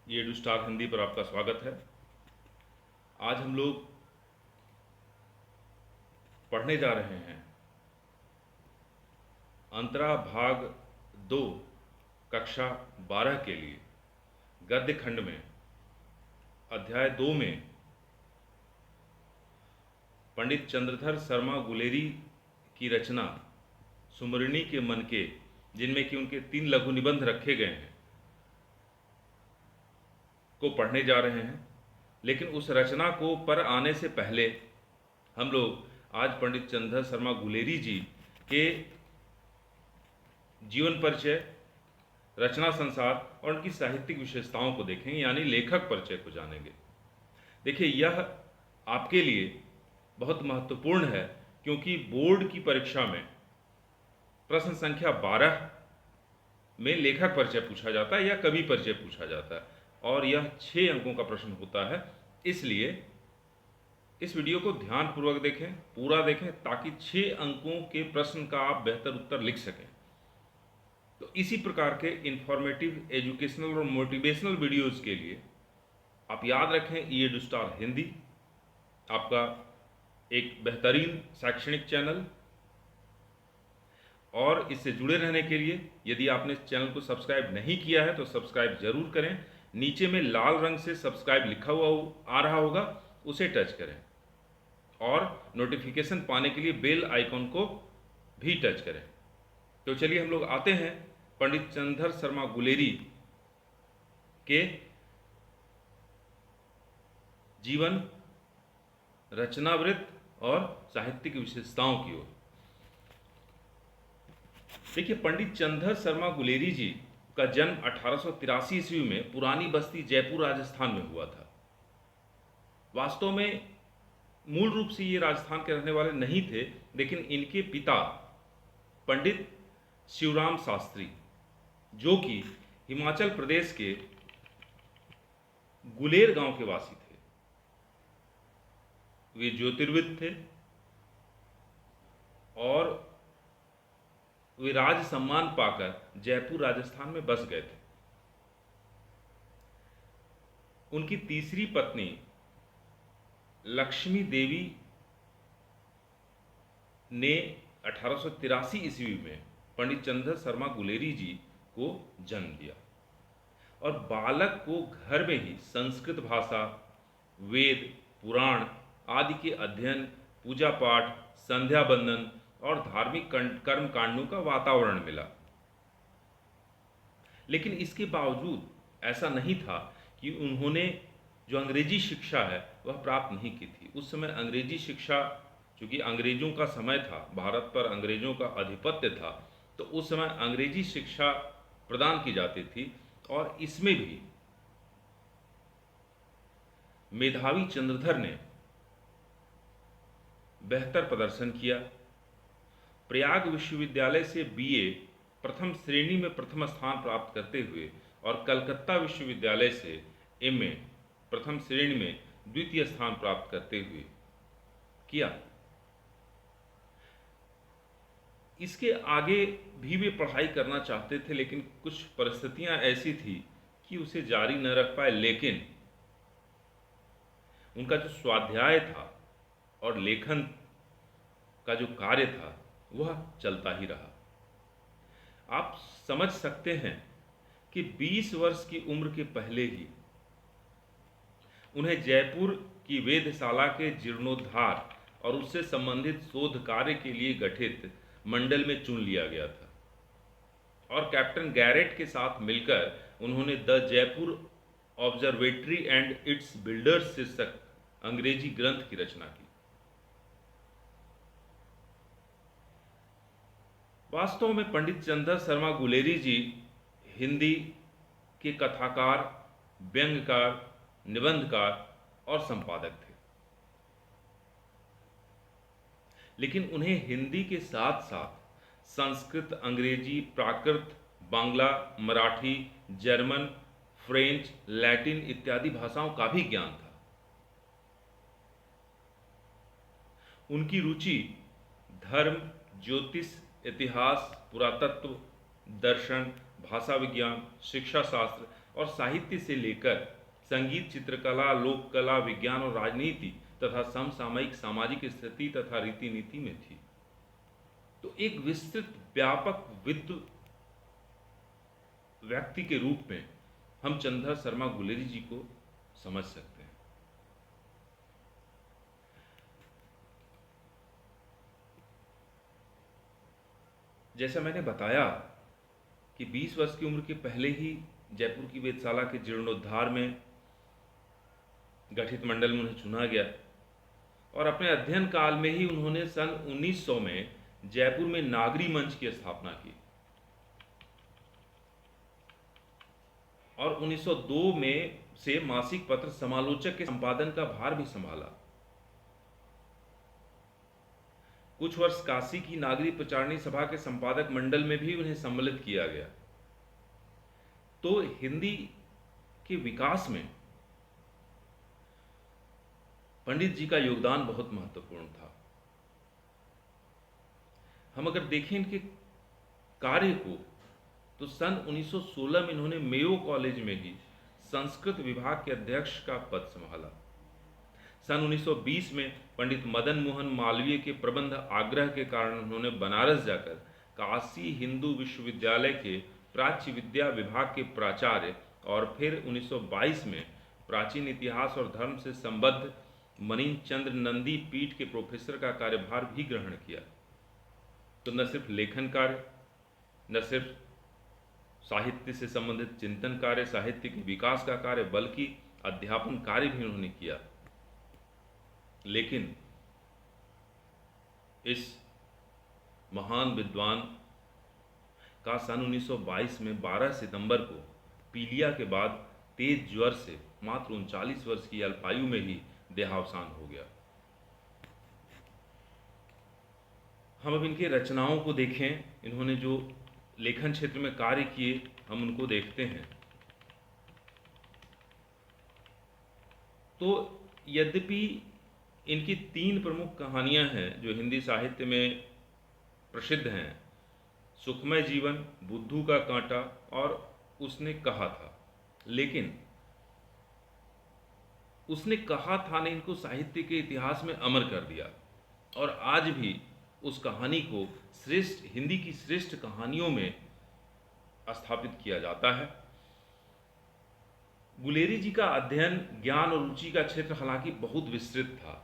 ये edu star Hindi पर आपका स्वागत है। आज हम लोग पढ़ने जा रहे हैं अंतरा भाग 2 कक्षा 12 के लिए गद्य खंड में अध्याय 2 में पंडित चंद्रधर शर्मा गुलेरी की रचना सुमरिणी के मनके, जिनमें कि उनके 3 लघु निबंध रखे गए हैं, को पढ़ने जा रहे हैं। लेकिन उस रचना को पर आने से पहले हम लोग आज पंडित चंद्रधर शर्मा गुलेरी जी के जीवन परिचय, रचना संसार और उनकी साहित्यिक विशेषताओं को देखेंगे, यानी लेखक परिचय को जानेंगे। देखिए, यह आपके लिए बहुत महत्वपूर्ण है क्योंकि बोर्ड की परीक्षा में प्रश्न संख्या 12 में लेखक परिचय पूछा जाता है या कवि परिचय पूछा जाता है, और यह 6 अंकों का प्रश्न होता है। इसलिए इस वीडियो को ध्यानपूर्वक देखें, पूरा देखें, ताकि 6 अंकों के प्रश्न का आप बेहतर उत्तर लिख सकें। तो इसी प्रकार के इंफॉर्मेटिव, एजुकेशनल और मोटिवेशनल वीडियोज़ के लिए आप याद रखें ये एडू स्टार हिंदी आपका एक बेहतरीन शैक्षणिक चैनल। और इससे जुड़े रहने के लिए यदि आपने इस चैनल को सब्सक्राइब नहीं किया है तो सब्सक्राइब जरूर करें। नीचे में लाल रंग से सब्सक्राइब लिखा हुआ आ रहा होगा, उसे टच करें और नोटिफिकेशन पाने के लिए बेल आइकॉन को भी टच करें। तो चलिए हम लोग आते हैं पंडित चंद्रधर शर्मा गुलेरी के जीवन, रचनावृत्त और साहित्यिक विशेषताओं की ओर। देखिए, पंडित चंद्रधर शर्मा गुलेरी जी का जन्म 1883 ईस्वी में पुरानी बस्ती, जयपुर, राजस्थान में हुआ था। वास्तव में मूल रूप से ये राजस्थान के रहने वाले नहीं थे, लेकिन इनके पिता पंडित शिवराम शास्त्री, जो कि हिमाचल प्रदेश के गुलेर गांव के वासी थे, वे ज्योतिर्विद थे और वे राज सम्मान पाकर जयपुर, राजस्थान में बस गए थे। उनकी तीसरी पत्नी लक्ष्मी देवी ने 1883 ईस्वी में पंडित चंद्रधर शर्मा गुलेरी जी को जन्म दिया और बालक को घर में ही संस्कृत भाषा, वेद, पुराण आदि के अध्ययन, पूजा पाठ, संध्या बंदन और धार्मिक कर्म कांडों का वातावरण मिला। लेकिन इसके बावजूद ऐसा नहीं था कि उन्होंने जो अंग्रेजी शिक्षा है वह प्राप्त नहीं की थी। उस समय अंग्रेजी शिक्षा, चूँकि अंग्रेजों का समय था, भारत पर अंग्रेजों का आधिपत्य था, तो उस समय अंग्रेजी शिक्षा प्रदान की जाती थी और इसमें भी मेधावी चंद्रधर ने बेहतर प्रदर्शन किया। प्रयाग विश्वविद्यालय से बीए प्रथम श्रेणी में प्रथम स्थान प्राप्त करते हुए और कलकत्ता विश्वविद्यालय से एमए प्रथम श्रेणी में द्वितीय स्थान प्राप्त करते हुए किया। इसके आगे भी वे पढ़ाई करना चाहते थे, लेकिन कुछ परिस्थितियां ऐसी थी कि उसे जारी न रख पाए। लेकिन उनका जो स्वाध्याय था और लेखन का जो कार्य था वह चलता ही रहा। आप समझ सकते हैं कि 20 वर्ष की उम्र के पहले ही उन्हें जयपुर की वेधशाला के जीर्णोद्धार और उससे संबंधित शोध कार्य के लिए गठित मंडल में चुन लिया गया था और कैप्टन गैरेट के साथ मिलकर उन्होंने the Jaipur observatory and it's builders शीर्षक अंग्रेजी ग्रंथ की रचना की। वास्तव में पंडित चंद्रधर शर्मा गुलेरी जी हिंदी के कथाकार, व्यंग्यकार, निबंधकार और संपादक थे। लेकिन उन्हें हिंदी के साथ साथ Sanskrit, Angrezi, Prakrit, Bangla, Marathi, German, French, Latin इत्यादि भाषाओं का भी ज्ञान था। उनकी रुचि धर्म, ज्योतिष, इतिहास, पुरातत्व, दर्शन, भाषा विज्ञान, शिक्षा शास्त्र और साहित्य से लेकर संगीत, चित्रकला, लोक कला, विज्ञान और राजनीति तथा समसामयिक सामाजिक स्थिति तथा रीति नीति में थी। तो एक विस्तृत व्यापक विद्व व्यक्ति के रूप में हम चंद्रधर शर्मा गुलेरी जी को समझ सकते हैं। जैसा मैंने बताया कि 20 वर्ष की उम्र के पहले ही जयपुर की वेधशाला के जीर्णोद्धार में गठित मंडल में उन्हें चुना गया और अपने अध्ययन काल में ही उन्होंने सन 1900 में जयपुर में नागरी मंच की स्थापना की और 1902 में से मासिक पत्र समालोचक के संपादन का भार भी संभाला। कुछ वर्ष काशी की नागरी प्रचारणी सभा के संपादक मंडल में भी उन्हें सम्मिलित किया गया। तो हिंदी के विकास में पंडित जी का योगदान बहुत महत्वपूर्ण था। हम अगर देखें इनके कार्य को तो सन 1916 में इन्होंने मेयो कॉलेज में ही संस्कृत विभाग के अध्यक्ष का पद संभाला। सन 1920 में पंडित मदन मोहन मालवीय के प्रबंध आग्रह के कारण उन्होंने बनारस जाकर काशी हिंदू विश्वविद्यालय के प्राच्य विद्या विभाग के प्राचार्य और फिर 1922 में प्राचीन इतिहास और धर्म से संबद्ध मनीन चंद्र नंदी पीठ के प्रोफेसर का कार्यभार भी ग्रहण किया। तो न सिर्फ लेखन कार्य, न सिर्फ साहित्य से संबंधित चिंतन कार्य, साहित्य के विकास का कार्य, बल्कि अध्यापन कार्य भी उन्होंने किया। लेकिन इस महान विद्वान का सन 1922 में 12 सितंबर को पीलिया के बाद तेज ज्वर से मात्र 39 वर्ष की अल्पायु में ही देहावसान हो गया। हम अब इनके रचनाओं को देखें, इन्होंने जो लेखन क्षेत्र में कार्य किए हम उनको देखते हैं। तो यद्यपि इनकी 3 प्रमुख कहानियां हैं जो हिंदी साहित्य में प्रसिद्ध हैं, सुखमय जीवन, बुद्धू का कांटा और उसने कहा था, लेकिन उसने कहा था ने इनको साहित्य के इतिहास में अमर कर दिया और आज भी उस कहानी को श्रेष्ठ हिंदी की श्रेष्ठ कहानियों में स्थापित किया जाता है। गुलेरी जी का अध्ययन, ज्ञान और रुचि का क्षेत्र हालांकि बहुत विस्तृत था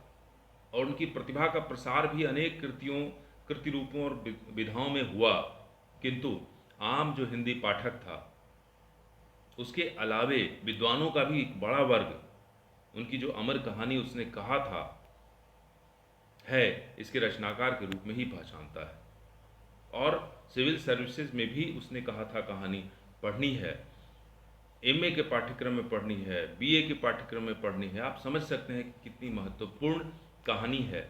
और उनकी प्रतिभा का प्रसार भी अनेक कृतियों, कृति रूपों और विधाओं में हुआ, किंतु आम जो हिंदी पाठक था उसके अलावे विद्वानों का भी एक बड़ा वर्ग उनकी जो अमर कहानी उसने कहा था है इसके रचनाकार के रूप में ही पहचानता है। और सिविल सर्विसेज में भी उसने कहा था कहानी पढ़नी है, एमए के पाठ्यक्रम में पढ़नी है, बीए के पाठ्यक्रम में पढ़नी है। आप समझ सकते हैं कि कितनी महत्वपूर्ण कहानी है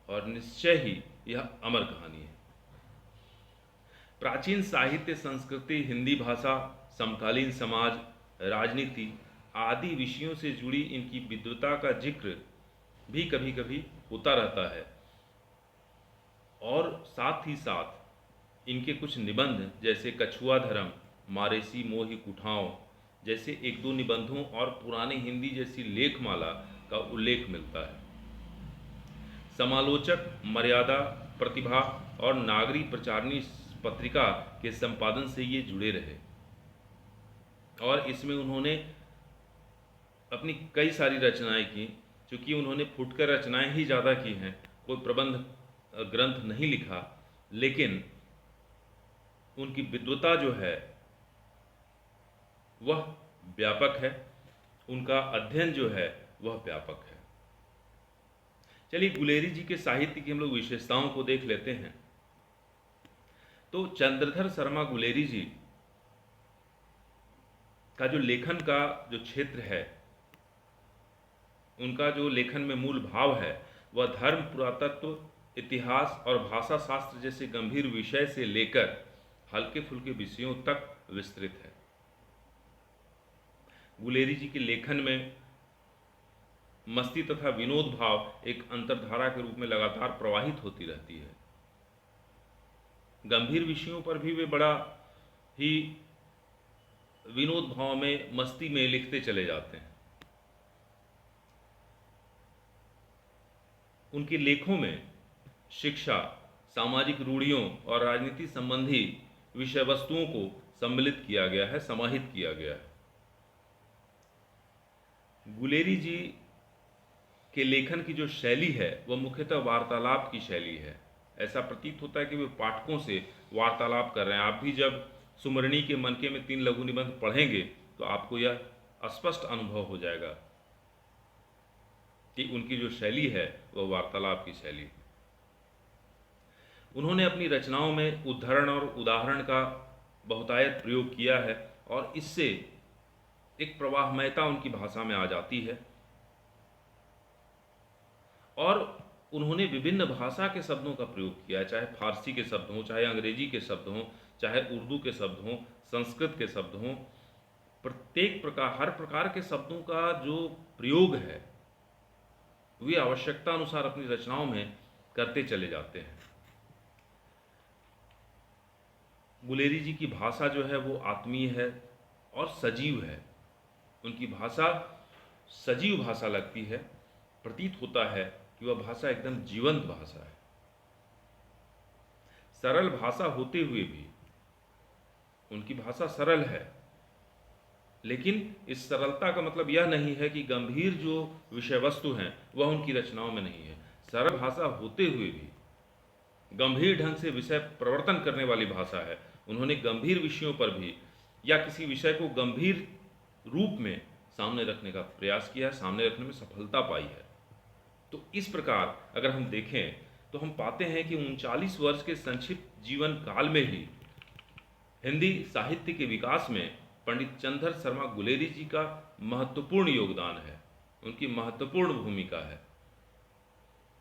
और निश्चय ही यह अमर कहानी है। प्राचीन साहित्य, संस्कृति, हिंदी भाषा, समकालीन समाज, राजनीति आदि विषयों से जुड़ी इनकी विद्वता का जिक्र भी कभी कभी होता रहता है और साथ ही साथ इनके कुछ निबंध जैसे कछुआ धर्म, मारेसी मोहि कुठाओं जैसे 1-2 निबंधों और पुरानी हिंदी जैसी लेखमाला का उल्लेख मिलता है। समालोचक, मर्यादा, प्रतिभा और नागरी प्रचारणी पत्रिका के संपादन से ये जुड़े रहे और इसमें उन्होंने अपनी कई सारी रचनाएं की। चूँकि उन्होंने फुटकर रचनाएं ही ज़्यादा की हैं, कोई प्रबंध ग्रंथ नहीं लिखा, लेकिन उनकी विद्वता जो है वह व्यापक है, उनका अध्ययन जो है वह व्यापक है। चलिए गुलेरी जी के साहित्य की हम लोग विशेषताओं को देख लेते हैं। तो चंद्रधर शर्मा गुलेरी जी का जो लेखन का जो क्षेत्र है, उनका जो लेखन में मूल भाव है वह धर्म, पुरातत्व, इतिहास और भाषा शास्त्र जैसे गंभीर विषय से लेकर हल्के फुल्के विषयों तक विस्तृत है। गुलेरी जी के लेखन में मस्ती तथा विनोद भाव एक अंतर्धारा के रूप में लगातार प्रवाहित होती रहती है। गंभीर विषयों पर भी वे बड़ा ही विनोद भाव में, मस्ती में लिखते चले जाते हैं। उनके लेखों में शिक्षा, सामाजिक रूढ़ियों और राजनीति संबंधी विषय वस्तुओं को सम्मिलित किया गया है, समाहित किया गया है। गुलेरी जी के लेखन की जो शैली है वह मुख्यतः वार्तालाप की शैली है। ऐसा प्रतीत होता है कि वे पाठकों से वार्तालाप कर रहे हैं। आप भी जब सुमरणी के मनके में 3 लघु निबंध पढ़ेंगे तो आपको यह स्पष्ट अनुभव हो जाएगा कि उनकी जो शैली है वह वार्तालाप की शैली है। उन्होंने अपनी रचनाओं में उद्धरण और उदाहरण का बहुतायत प्रयोग किया है और इससे एक प्रवाहमयता उनकी भाषा में आ जाती है। और उन्होंने विभिन्न भाषा के शब्दों का प्रयोग किया है, चाहे फारसी के शब्द हों, चाहे अंग्रेजी के शब्द हों, चाहे उर्दू के शब्द हों, संस्कृत के शब्द हों। प्रत्येक प्रकार, हर प्रकार के शब्दों का जो प्रयोग है वे आवश्यकता अनुसार अपनी रचनाओं में करते चले जाते हैं। गुलेरी जी की भाषा जो है वो आत्मीय है और सजीव है। उनकी भाषा सजीव भाषा लगती है। प्रतीत होता है कि वह भाषा एकदम जीवंत भाषा है। सरल भाषा होते हुए भी उनकी भाषा सरल है, लेकिन इस सरलता का मतलब यह नहीं है कि गंभीर जो विषय वस्तु हैं वह उनकी रचनाओं में नहीं है। सरल भाषा होते हुए भी गंभीर ढंग से विषय प्रवर्तन करने वाली भाषा है। उन्होंने गंभीर विषयों पर भी या किसी विषय को गंभीर रूप में सामने रखने का प्रयास किया है, सामने रखने में सफलता पाई है। तो इस प्रकार अगर हम देखें तो हम पाते हैं कि 39 वर्ष के संक्षिप्त जीवन काल में ही हिंदी साहित्य के विकास में पंडित चंद्र शर्मा गुलेरी जी का महत्वपूर्ण योगदान है, उनकी महत्वपूर्ण भूमिका है।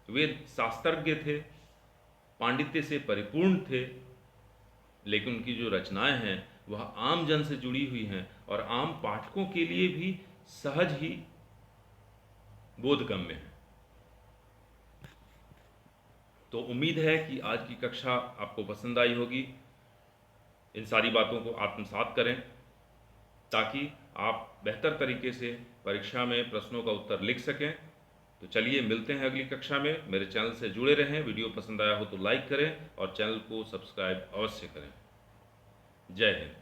वे शास्त्रज्ञ थे, पांडित्य से परिपूर्ण थे, लेकिन उनकी जो रचनाएं हैं वह आम जन से जुड़ी हुई हैं और आम पाठकों के लिए भी सहज ही बोधगम्य है। तो उम्मीद है कि आज की कक्षा आपको पसंद आई होगी। इन सारी बातों को आत्मसात करें ताकि आप बेहतर तरीके से परीक्षा में प्रश्नों का उत्तर लिख सकें। तो चलिए मिलते हैं अगली कक्षा में। मेरे चैनल से जुड़े रहें। वीडियो पसंद आया हो तो लाइक करें और चैनल को सब्सक्राइब अवश्य करें। जय हिंद।